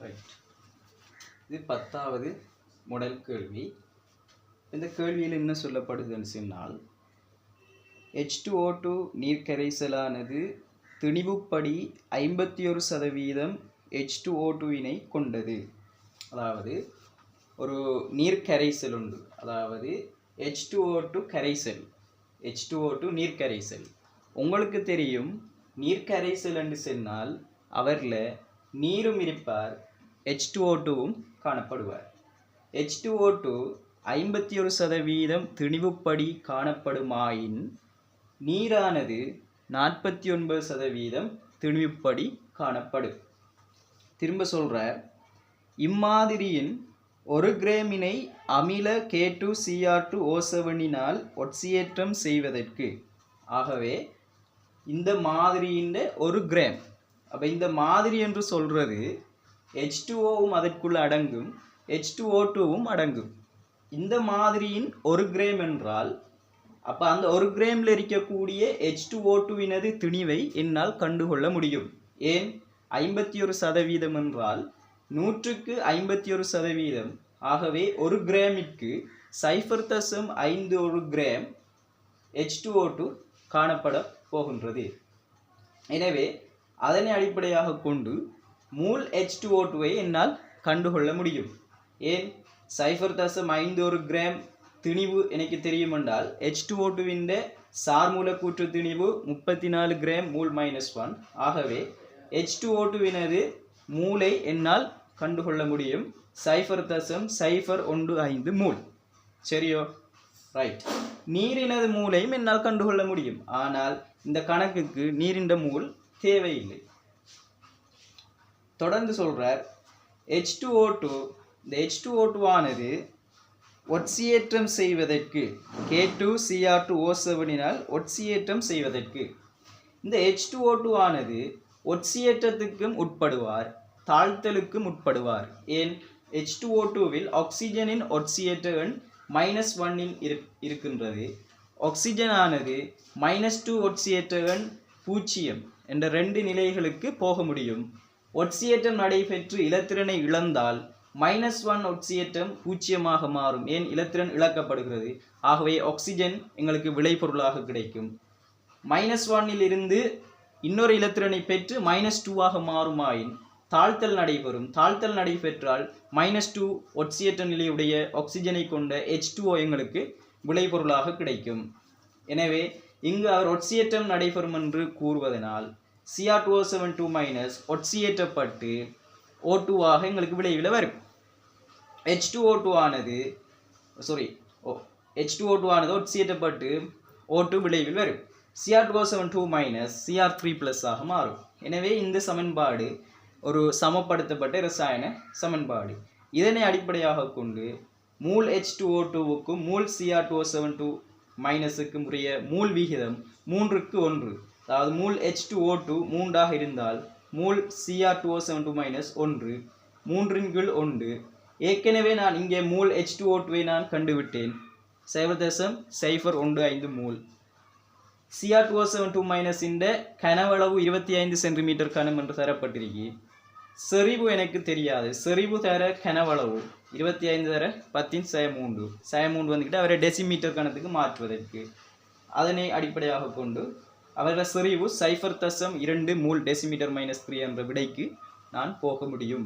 Right. இது 10வது model கேள்வி. இந்த கேள்வியில் என்ன சொல்லப்படுதுன்னு சொன்னால், H2O2 நீர் கரைசலானது திணிவுப்படி 51% H2O2வினை கொண்டது. அதாவது ஒரு நீர் கரைசல் உண்டு, அதாவது H2O2 கரைசல், H2O2 நீர் கரைசல். உங்களுக்கு தெரியும், நீர் கரைசல் என்று சொன்னால் அவரில் நீரும் இருப்பார், H2O2வும் காணப்படுவார். H2O2 51% திணிவுப்படி காணப்படுமாயின் நீரானது 49% திணிவுப்படி காணப்படும். திரும்ப சொல்கிறார், இம்மாதிரியின் 1 கிராமினை அமில K2Cr2O7னால் ஒட்சியேற்றம் செய்வதற்கு, ஆகவே இந்த மாதிரியின் 1 கிராம், அப்போ இந்த மாதிரி என்று சொல்கிறது H2Oவும் அதற்குள்ள அடங்கும், H2O2வும் அடங்கும். இந்த மாதிரியின் 1 கிராம் என்றால் அப்போ அந்த 1 கிராமில் இருக்கக்கூடிய H2O2வினது திணிவை என்னால் கண்டுகொள்ள முடியும். ஏன் 51% என்றால் 100க்கு 51%, ஆகவே 1 கிராமிற்கு 0.51 கிராம் H2O2 காணப்பட போகின்றது. எனவே அதனை அடிப்படையாக கொண்டு மூல் H2O2வை என்னால் கண்டுகொள்ள முடியும். ஏன் 0.51 கிராம் திணிவு எனக்கு தெரியும் என்றால் H2O2வின் சார்மூலக்கூற்று திணிவு 34 கிராம் மூல் -1, ஆகவே H2O2வினது மூலை என்னால் கண்டுகொள்ள முடியும் 0.015 மூல். சரியோ? ரைட். நீரினது மூலையும் என்னால் கண்டுகொள்ள முடியும், ஆனால் இந்த கணக்குக்கு நீரின் மூல் தேவையில்லை. தொடர்ந்து சொல்றார், H2O2, இந்த H2O2 ஆனது ஒட்சியேற்றம் செய்வதற்கு K2Cr2O7னால் ஒட்சியேற்றம் செய்வதற்கு இந்த H2O2 ஆனது ஒட்சியேற்றத்துக்கும் உட்படுவார், தாழ்த்தலுக்கும் உட்படுவார். ஏன் H2O2வில் ஆக்சிஜனின் ஒட்சியேற்ற எண் -1 இருக்கின்றது. ஆக்சிஜன் ஆனது -2 ஒட்சியேற்ற எண் 0 என்ற 2 நிலைகளுக்கு போக முடியும். ஒட்சியேற்றம் நடைபெற்று இலத்திரனை இழந்தால் -1 ஒட்சியேற்றம் 0ஆக மாறும். ஏன் இலத்திரன் இழக்கப்படுகிறது, ஆகவே ஆக்சிஜன் எங்களுக்கு விளைபொருளாக கிடைக்கும். -1 இருந்து இன்னொரு இலத்திரனை பெற்று -2ஆக மாறுமாயின் தாழ்த்தல் நடைபெறும். தாழ்த்தல் நடைபெற்றால் -2 ஒட்சியேற்ற நிலையுடைய ஆக்சிஜனை கொண்ட H2O எங்களுக்கு விளைபொருளாக கிடைக்கும். எனவே இங்கு அவர் ஒட்சியேற்றம் நடைபெறும் என்று கூறுவதனால் Cr2O7 ஒட்சியேற்றப்பட்டு O2ஆக எங்களுக்கு விளைவில் வரும். H2O2 ஆனது ஒட்சியேற்றப்பட்டு O2 விளைவில் வரும். Cr2O7 Cr3+ ஆக மாறும். எனவே இந்த சமன்பாடு ஒரு சமப்படுத்தப்பட்ட இரசாயன சமன்பாடு. இதனை அடிப்படையாக கொண்டு மூல் H2O2வுக்கும் மூல் Cr2O7 உரிய மூல் விகிதம் 3க்கு 1. அதாவது மூல் H2O2 3ஆக இருந்தால் மூல் Cr2O7 1, 3/1. ஏற்கனவே நான் இங்கே மூல் H2O2வை நான் கண்டுவிட்டேன், 0.015 மூல். Cr2O7 இந்த கனவளவு 25 சென்டிமீட்டர் கனம் என்று தரப்பட்டிருக்கு. செறிவு எனக்கு தெரியாது, செறிவு தர கனவளவு 25 தர 10⁻³ வந்துக்கிட்டு அவரை டெசிமீட்டர் கணத்துக்கு மாற்றுவதற்கு, அதனை அடிப்படையாக கொண்டு அவரோட செறிவு 0.2 மூல் டெசிமீட்டர் -3 என்ற விடைக்கு நான் போக முடியும்.